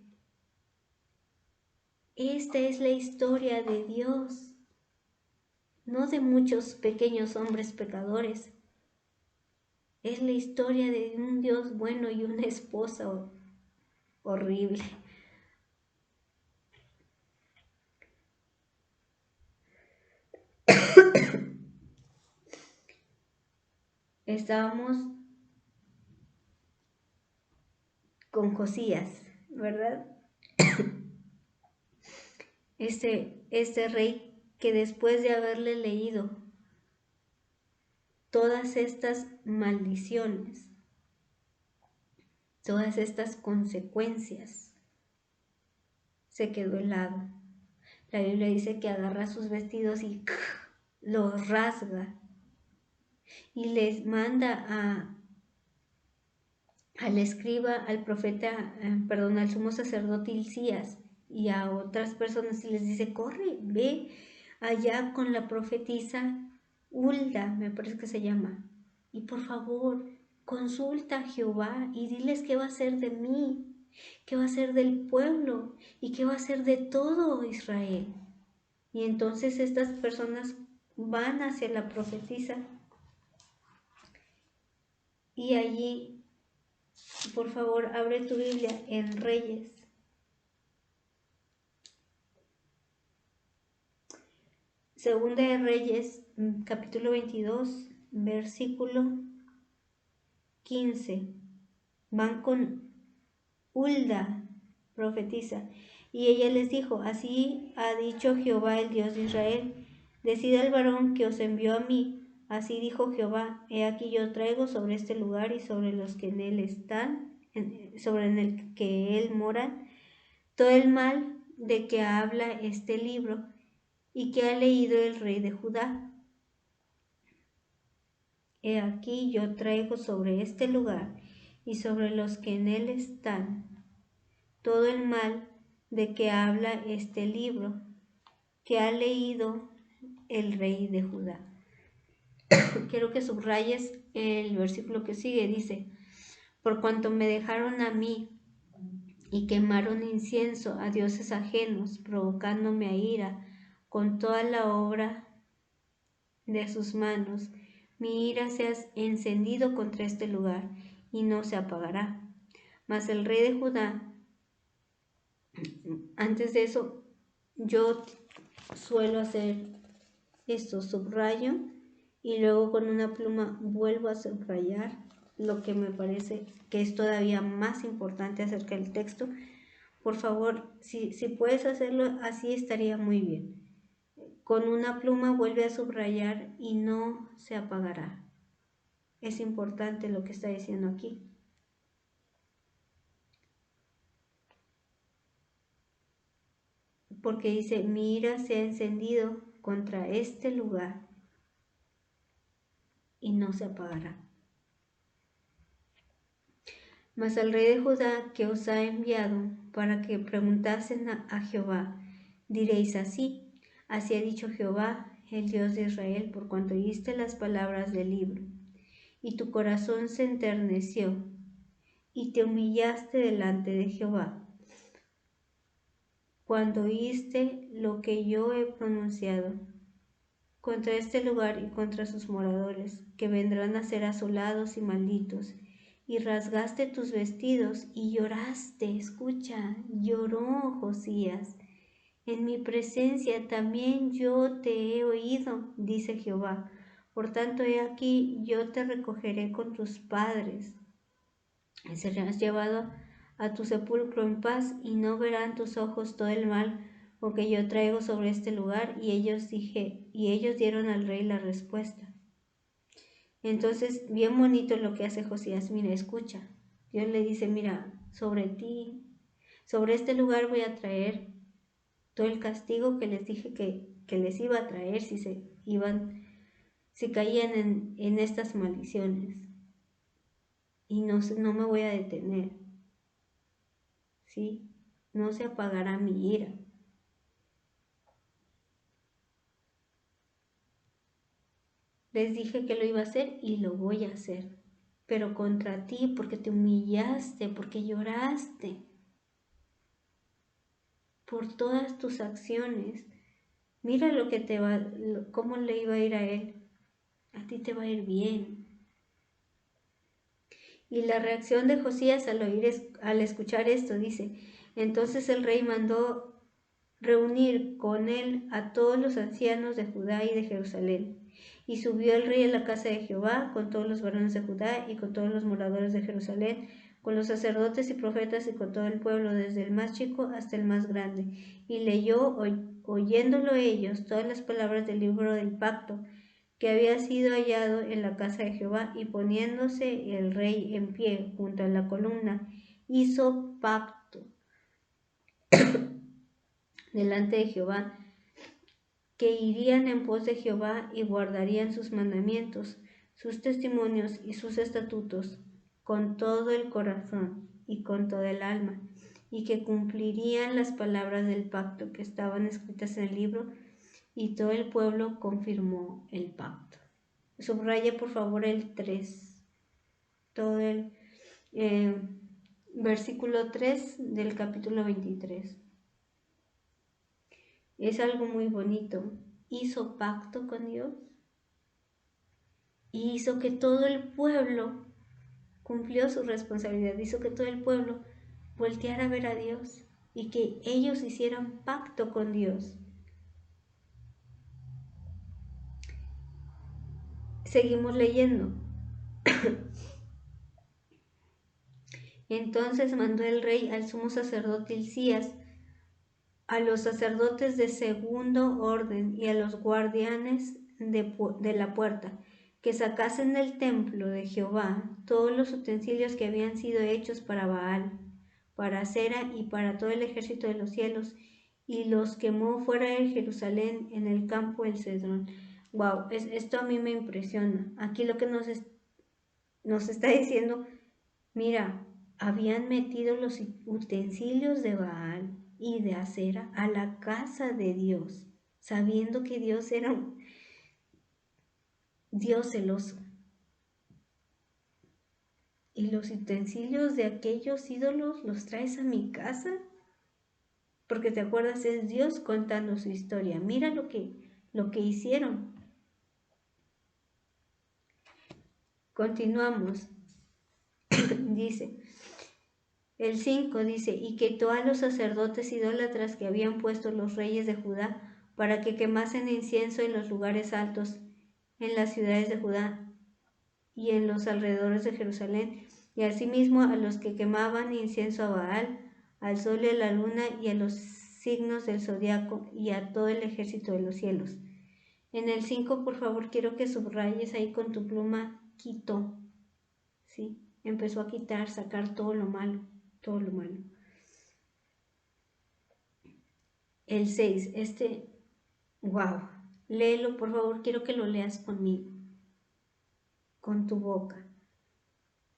Esta es la historia de Dios, no de muchos pequeños hombres pecadores. Es la historia de un Dios bueno y una esposa horrible. Estábamos con Josías, ¿verdad? Este rey que después de haberle leído todas estas maldiciones, todas estas consecuencias, se quedó helado. La Biblia dice que agarra sus vestidos y los rasga y les manda al escriba, al profeta, al sumo sacerdote Hilcías y a otras personas y les dice, corre, ve allá con la profetisa Hulda, me parece que se llama, y por favor, consulta a Jehová y diles qué va a hacer de mí, qué va a hacer del pueblo y qué va a hacer de todo Israel. Y entonces estas personas van hacia la profetisa y allí, por favor, abre tu Biblia en Reyes. Segunda de Reyes, capítulo 22, versículo 15. Van con Hulda, profetisa, y ella les dijo, así ha dicho Jehová, el Dios de Israel, decid al varón que os envió a mí, así dijo Jehová, he aquí yo traigo sobre este lugar y sobre los que en él están, sobre el que él moran, todo el mal de que habla este libro y que ha leído el rey de Judá. He aquí yo traigo sobre este lugar y sobre los que en él están todo el mal de que habla este libro que ha leído el rey de Judá. Quiero que subrayes el versículo que sigue, dice, por cuanto me dejaron a mí y quemaron incienso a dioses ajenos, provocándome a ira con toda la obra de sus manos, mi ira se ha encendido contra este lugar y no se apagará. Mas el rey de Judá, antes de eso, yo suelo hacer esto, subrayo y luego con una pluma vuelvo a subrayar lo que me parece que es todavía más importante acerca del texto. Por favor, si puedes hacerlo así estaría muy bien. Con una pluma vuelve a subrayar y no se apagará. Es importante lo que está diciendo aquí. Porque dice, mi ira se ha encendido contra este lugar y no se apagará. Mas al rey de Judá que os ha enviado para que preguntasen a Jehová, diréis así ha dicho Jehová, el Dios de Israel, por cuanto oíste las palabras del libro, y tu corazón se enterneció, y te humillaste delante de Jehová, cuando oíste lo que yo he pronunciado contra este lugar y contra sus moradores, que vendrán a ser asolados y malditos, y rasgaste tus vestidos y lloraste. Escucha, lloró Josías. En mi presencia también yo te he oído, dice Jehová. Por tanto, he aquí, yo te recogeré con tus padres. Y serás llevado a tu sepulcro en paz, y no verán tus ojos todo el mal con que yo traigo sobre este lugar. Y ellos dieron al rey la respuesta. Entonces, bien bonito lo que hace Josías. Mira, escucha. Dios le dice, mira, sobre ti, sobre este lugar voy a traer todo el castigo que les dije que les iba a traer si caían en estas maldiciones. Y no me voy a detener, ¿sí? No se apagará mi ira. Les dije que lo iba a hacer y lo voy a hacer. Pero contra ti, porque te humillaste, porque lloraste, por todas tus acciones. Mira cómo le iba a ir a él. A ti te va a ir bien. Y la reacción de Josías al escuchar esto dice, entonces el rey mandó reunir con él a todos los ancianos de Judá y de Jerusalén. Y subió el rey a la casa de Jehová con todos los varones de Judá y con todos los moradores de Jerusalén, con los sacerdotes y profetas y con todo el pueblo, desde el más chico hasta el más grande. Y leyó, oyéndolo ellos, todas las palabras del libro del pacto que había sido hallado en la casa de Jehová, y poniéndose el rey en pie junto a la columna, hizo pacto delante de Jehová, que irían en pos de Jehová y guardarían sus mandamientos, sus testimonios y sus estatutos con todo el corazón y con toda el alma, y que cumplirían las palabras del pacto que estaban escritas en el libro, y todo el pueblo confirmó el pacto. Subraya por favor el 3, todo el versículo 3 del capítulo 23. Es algo muy bonito. Hizo pacto con Dios y hizo que todo el pueblo cumplió su responsabilidad, hizo que todo el pueblo volteara a ver a Dios y que ellos hicieran pacto con Dios. Seguimos leyendo. Entonces mandó el rey al sumo sacerdote Hilcías, a los sacerdotes de segundo orden y a los guardianes de la puerta, que sacasen del templo de Jehová todos los utensilios que habían sido hechos para Baal, para Acera y para todo el ejército de los cielos, y los quemó fuera de Jerusalén en el campo del Cedrón. Wow, esto a mí me impresiona. Aquí lo que nos está diciendo, mira, habían metido los utensilios de Baal y de Acera a la casa de Dios, sabiendo que Dios era un Dios celoso. ¿Y los utensilios de aquellos ídolos los traes a mi casa? Porque te acuerdas, es Dios contando su historia. Mira lo que hicieron. Continuamos. Dice, el 5 dice, y quitó a los sacerdotes idólatras que habían puesto los reyes de Judá para que quemasen incienso en los lugares altos, en las ciudades de Judá y en los alrededores de Jerusalén, y asimismo a los que quemaban incienso a Baal, al sol y a la luna y a los signos del zodiaco y a todo el ejército de los cielos. En el 5, por favor, quiero que subrayes ahí con tu pluma, quitó, ¿sí? Empezó a quitar, sacar todo lo malo, todo lo malo. El 6, wow, léelo, por favor, quiero que lo leas conmigo, con tu boca.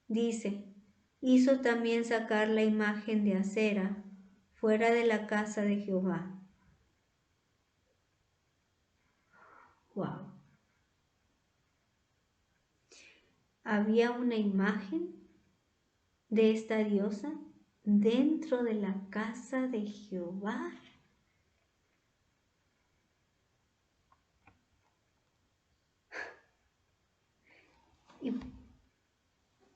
Dice, hizo también sacar la imagen de Acera fuera de la casa de Jehová. había una imagen de esta diosa dentro de la casa de Jehová. Y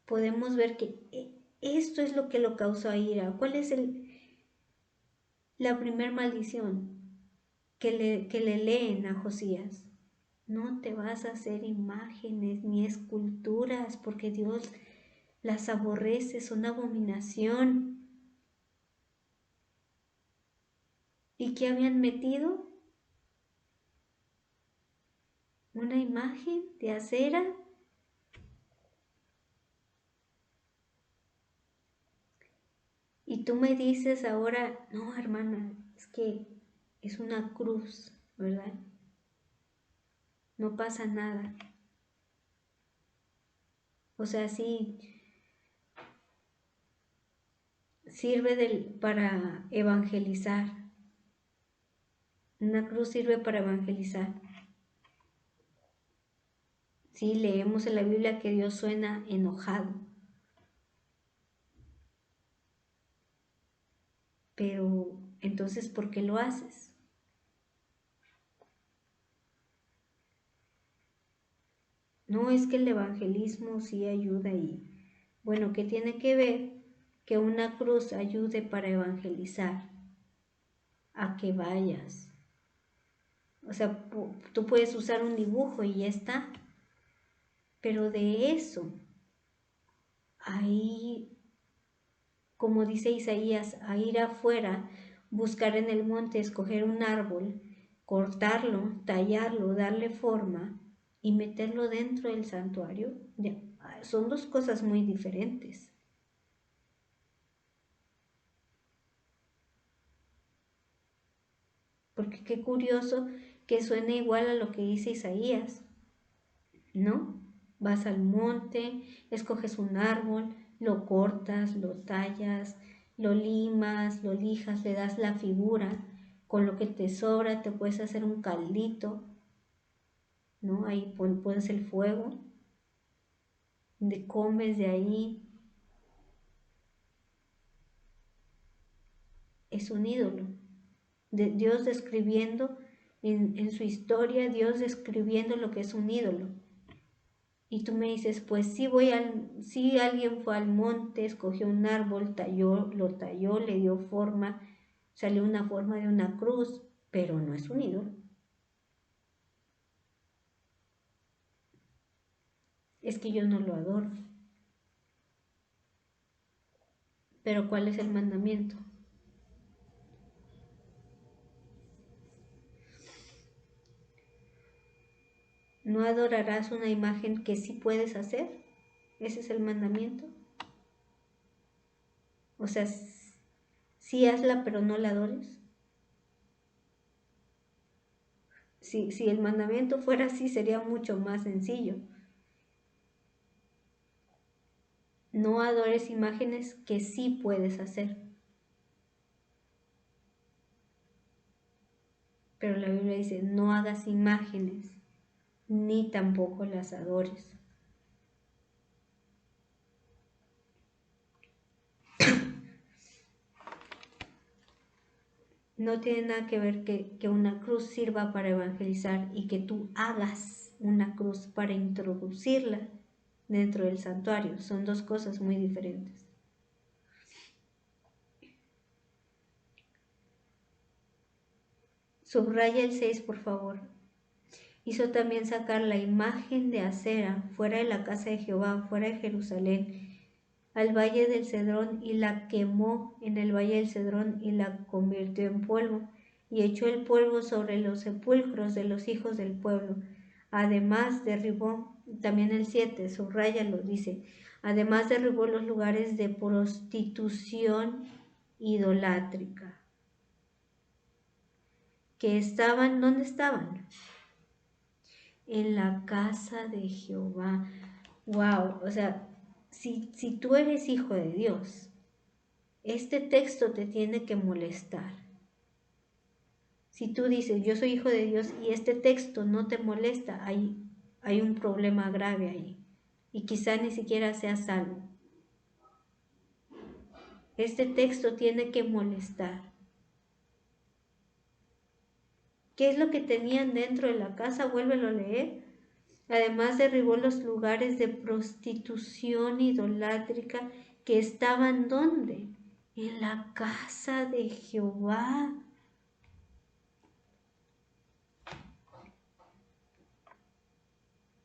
podemos ver que esto es lo que lo causó a ira. ¿Cuál es la primer maldición que le leen a Josías? No te vas a hacer imágenes ni esculturas porque Dios las aborrece, son abominación. ¿Y qué habían metido? Una imagen de acera. Y tú me dices ahora, no, hermana, es que es una cruz, ¿verdad? No pasa nada. O sea, sí, sirve para evangelizar. Una cruz sirve para evangelizar. Sí, leemos en la Biblia que Dios suena enojado. Pero, entonces, ¿por qué lo haces? No, es que el evangelismo sí ayuda y, bueno, ¿qué tiene que ver que una cruz ayude para evangelizar? A que vayas. O sea, tú puedes usar un dibujo y ya está. Pero de eso, ahí, como dice Isaías, a ir afuera, buscar en el monte, escoger un árbol, cortarlo, tallarlo, darle forma y meterlo dentro del santuario, son dos cosas muy diferentes. Porque qué curioso que suene igual a lo que dice Isaías, ¿no? Vas al monte, escoges un árbol, lo cortas, lo tallas, lo limas, lo lijas, le das la figura, con lo que te sobra te puedes hacer un caldito, ¿no? Ahí pones el fuego, comes de ahí, es un ídolo. Dios describiendo en su historia, Dios describiendo lo que es un ídolo. Y tú me dices, pues sí alguien fue al monte, escogió un árbol, lo talló, le dio forma, salió una forma de una cruz, pero no es un ídolo. Es que yo no lo adoro. Pero ¿cuál es el mandamiento? ¿No adorarás una imagen que sí puedes hacer? Ese es el mandamiento. O sea, sí hazla, pero no la adores. Si el mandamiento fuera así, sería mucho más sencillo. No adores imágenes que sí puedes hacer. Pero la Biblia dice, no hagas imágenes, ni tampoco las adores. No tiene nada que ver que una cruz sirva para evangelizar y que tú hagas una cruz para introducirla dentro del santuario. Son dos cosas muy diferentes. Subraya el 6, por favor. Hizo también sacar la imagen de acera fuera de la casa de Jehová, fuera de Jerusalén, al valle del Cedrón, y la quemó en el valle del Cedrón y la convirtió en polvo, y echó el polvo sobre los sepulcros de los hijos del pueblo. Además derribó, también el 7, subráyalo, dice, además derribó los lugares de prostitución idolátrica, que estaban, ¿dónde estaban? En la casa de Jehová. Wow, o sea, si tú eres hijo de Dios, este texto te tiene que molestar. Si tú dices, yo soy hijo de Dios y este texto no te molesta, hay un problema grave ahí. y quizá ni siquiera sea salvo. Este texto tiene que molestar. ¿Qué es lo que tenían dentro de la casa? Vuélvelo a leer. Además derribó los lugares de prostitución idolátrica que estaban ¿dónde? En la casa de Jehová.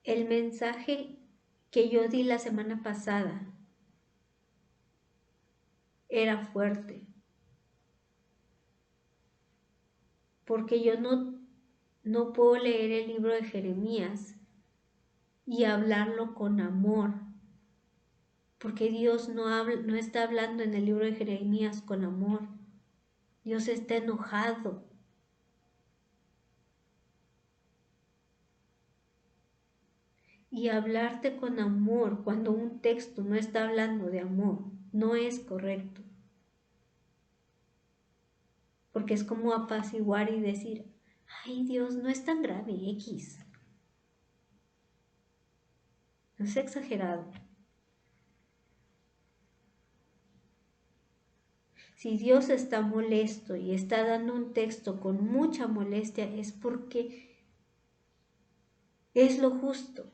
El mensaje que yo di la semana pasada era fuerte, porque yo no puedo leer el libro de Jeremías y hablarlo con amor, porque Dios no está hablando en el libro de Jeremías con amor. Dios está enojado. Y hablarte con amor cuando un texto no está hablando de amor no es correcto. Porque es como apaciguar y decir, ay Dios, no es tan grave, X. No es exagerado. Si Dios está molesto y está dando un texto con mucha molestia, es porque es lo justo.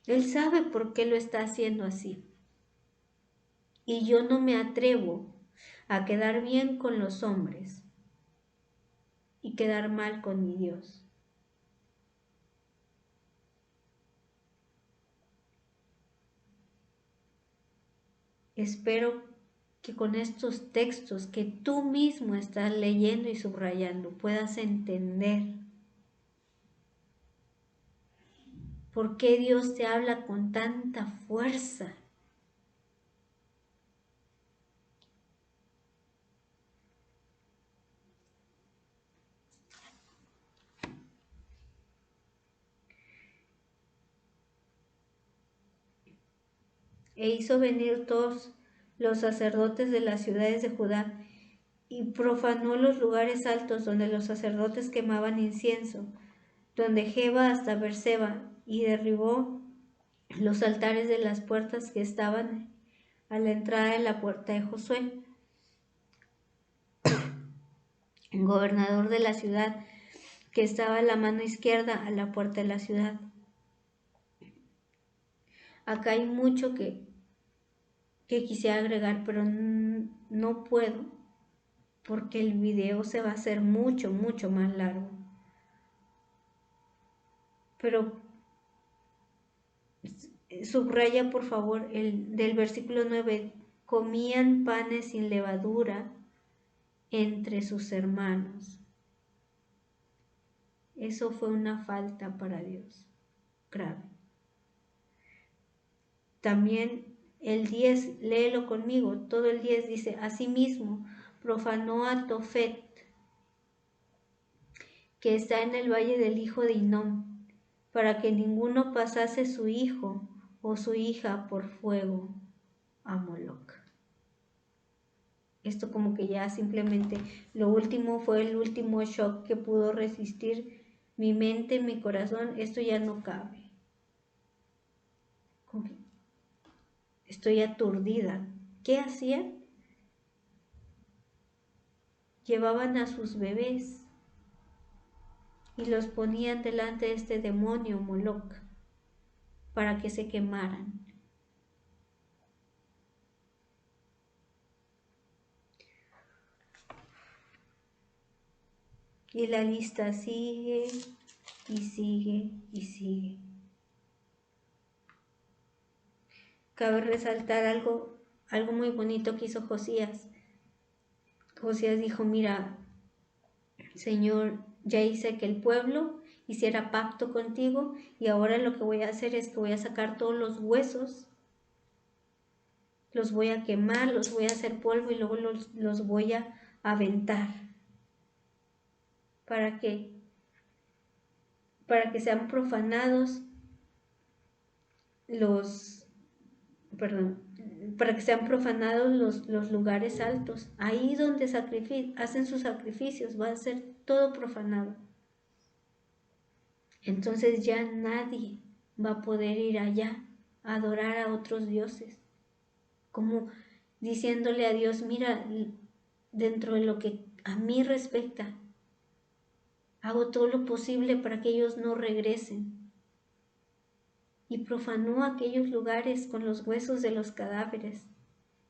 Él sabe por qué lo está haciendo así. Y yo no me atrevo a quedar bien con los hombres y quedar mal con mi Dios. Espero que con estos textos que tú mismo estás leyendo y subrayando puedas entender por qué Dios te habla con tanta fuerza. E hizo venir todos los sacerdotes de las ciudades de Judá y profanó los lugares altos donde los sacerdotes quemaban incienso, donde Jeba hasta Berseba, y derribó los altares de las puertas que estaban a la entrada de la puerta de Josué, el gobernador de la ciudad, que estaba a la mano izquierda a la puerta de la ciudad. Acá hay mucho que quisiera agregar, pero no puedo porque el video se va a hacer mucho, mucho más largo. Pero subraya por favor el del versículo 9, comían panes sin levadura entre sus hermanos. Eso fue una falta para Dios, grave. También el 10, léelo conmigo, todo el 10 dice, asimismo, profanó a Tofet, que está en el valle del hijo de Hinnom, para que ninguno pasase su hijo o su hija por fuego a Moloc. Esto como que ya simplemente lo último fue el último shock que pudo resistir mi mente, mi corazón. Esto ya no cabe. Estoy aturdida. ¿Qué hacían? Llevaban a sus bebés y los ponían delante de este demonio Moloc para que se quemaran. Y la lista sigue y sigue y sigue. Cabe resaltar algo muy bonito que hizo Josías. Josías dijo, mira, Señor, ya hice que el pueblo hiciera pacto contigo y ahora lo que voy a hacer es que voy a sacar todos los huesos, los voy a quemar, los voy a hacer polvo y luego los voy a aventar. ¿Para qué? Para que sean profanados para que sean profanados los lugares altos. Ahí donde hacen sus sacrificios va a ser todo profanado. Entonces ya nadie va a poder ir allá a adorar a otros dioses, como diciéndole a Dios, mira, dentro de lo que a mí respecta, hago todo lo posible para que ellos no regresen. Y profanó aquellos lugares con los huesos de los cadáveres,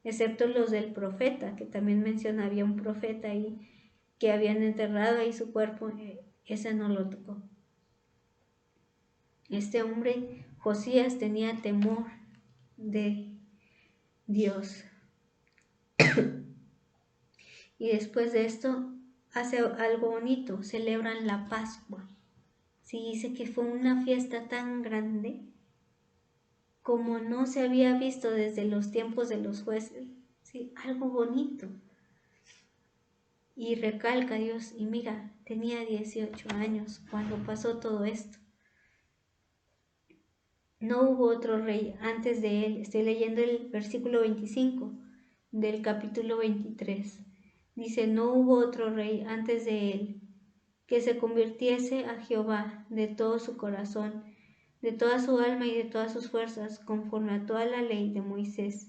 excepto los del profeta, que también menciona, había un profeta ahí, que habían enterrado ahí su cuerpo, ese no lo tocó. Este hombre, Josías, tenía temor de Dios. Y después de esto hace algo bonito, celebran la Pascua. Sí, dice que fue una fiesta tan grande como no se había visto desde los tiempos de los jueces. Sí, algo bonito. Y recalca Dios, y mira, tenía 18 años cuando pasó todo esto. No hubo otro rey antes de él. Estoy leyendo el versículo 25 del capítulo 23. Dice, no hubo otro rey antes de él que se convirtiese a Jehová de todo su corazón, de toda su alma y de todas sus fuerzas, conforme a toda la ley de Moisés.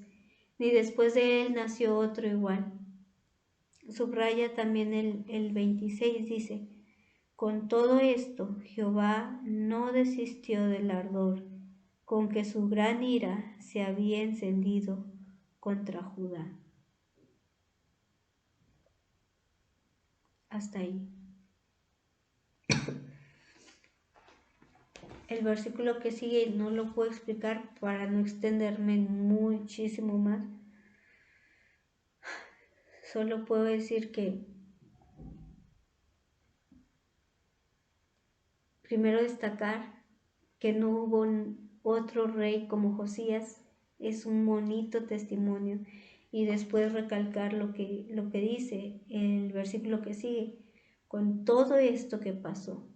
Ni después de él nació otro igual. Subraya también el 26, dice, con todo esto Jehová no desistió del ardor con que su gran ira se había encendido contra Judá. Hasta ahí. El versículo que sigue no lo puedo explicar para no extenderme muchísimo más. Solo puedo decir que primero destacar que no hubo otro rey como Josías, es un bonito testimonio, y después recalcar lo que dice el versículo que sigue, con todo esto que pasó.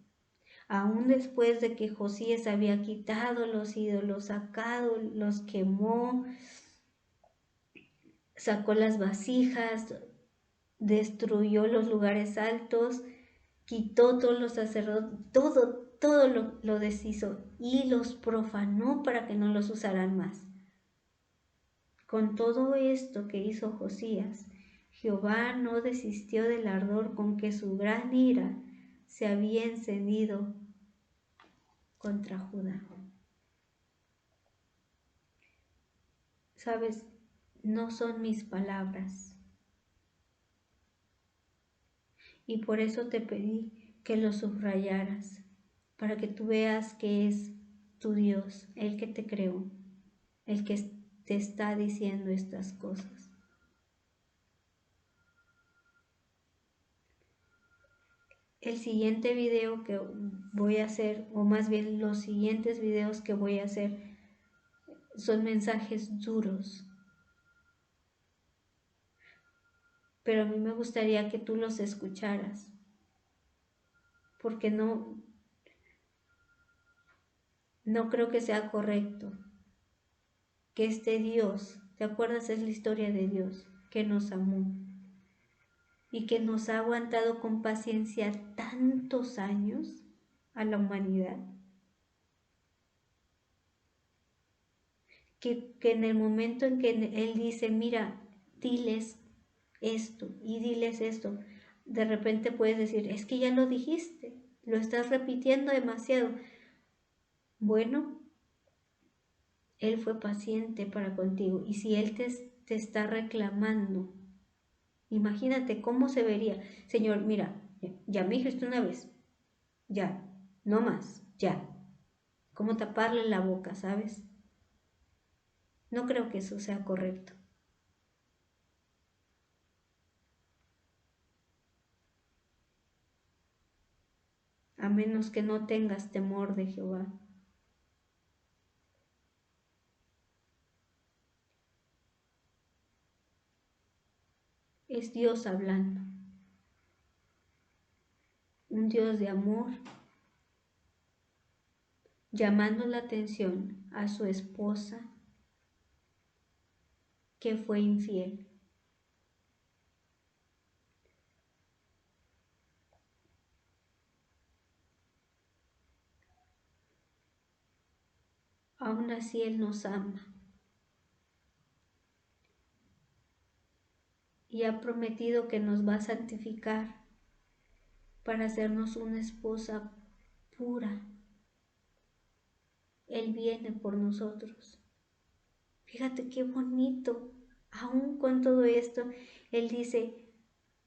Aún después de que Josías había quitado los ídolos, sacado, los quemó, sacó las vasijas, destruyó los lugares altos, quitó todos los sacerdotes, todo lo deshizo y los profanó para que no los usaran más. Con todo esto que hizo Josías, Jehová no desistió del ardor con que su gran ira se había encendido contra Judá. Sabes, no son mis palabras. Y por eso te pedí que lo subrayaras, para que tú veas que es tu Dios, el que te creó, el que te está diciendo estas cosas. El siguiente video que voy a hacer, o más bien los siguientes videos que voy a hacer, son mensajes duros. Pero a mí me gustaría que tú los escucharas, porque no creo que sea correcto que este Dios, ¿te acuerdas? Es la historia de Dios, que nos amó y que nos ha aguantado con paciencia tantos años a la humanidad, que en el momento en que Él dice, mira, diles esto y diles esto, de repente puedes decir, es que ya lo dijiste, lo estás repitiendo demasiado. Bueno, Él fue paciente para contigo, y si Él te está reclamando, imagínate cómo se vería. Señor, mira, ya me dijiste una vez, ya, no más, ya. Cómo taparle la boca, ¿sabes? No creo que eso sea correcto. A menos que no tengas temor de Jehová. Es Dios hablando. Un Dios de amor, llamando la atención a su esposa que fue infiel. aún así Él nos ama y ha prometido que nos va a santificar para hacernos una esposa pura. Él viene por nosotros. Fíjate qué bonito. Aún con todo esto, Él dice,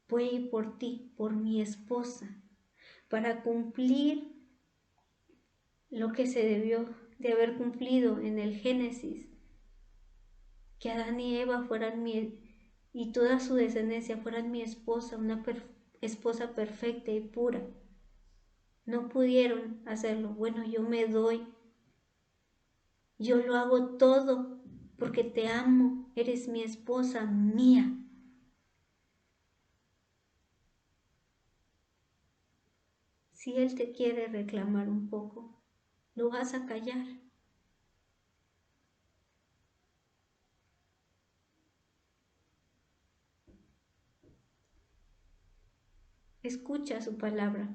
voy a ir por ti, por mi esposa, para cumplir lo que se debió de haber cumplido en el Génesis, que Adán y Eva fueran y toda su descendencia fueran mi esposa, una esposa perfecta y pura. No pudieron hacerlo. Bueno, yo me doy. Yo lo hago todo porque te amo. Eres mi esposa mía. Si Él te quiere reclamar un poco, lo vas a callar. Escucha su palabra.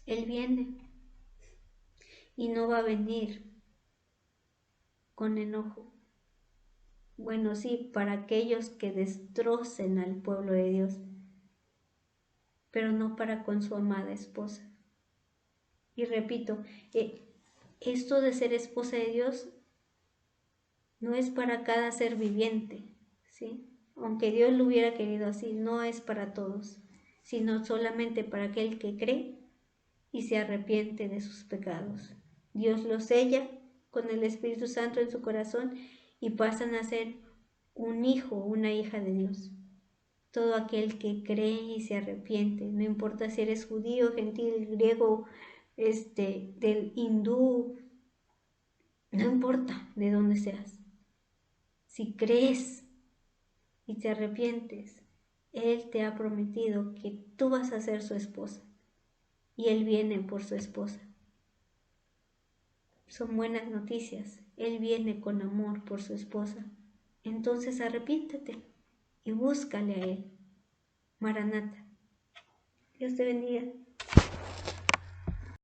Él viene y no va a venir con enojo. Bueno, sí, para aquellos que destrocen al pueblo de Dios, pero no para con su amada esposa. Y repito, esto de ser esposa de Dios no es para cada ser viviente, ¿sí? Aunque Dios lo hubiera querido así, no es para todos, sino solamente para aquel que cree y se arrepiente de sus pecados. Dios los sella con el Espíritu Santo en su corazón y pasan a ser un hijo o una hija de Dios. Todo aquel que cree y se arrepiente, no importa si eres judío, gentil, griego, del hindú, no importa de dónde seas. Si crees y te arrepientes, Él te ha prometido que tú vas a ser su esposa y Él viene por su esposa. Son buenas noticias. Él viene con amor por su esposa. Entonces arrepiéntete y búscale a Él. Maranata. Dios te bendiga.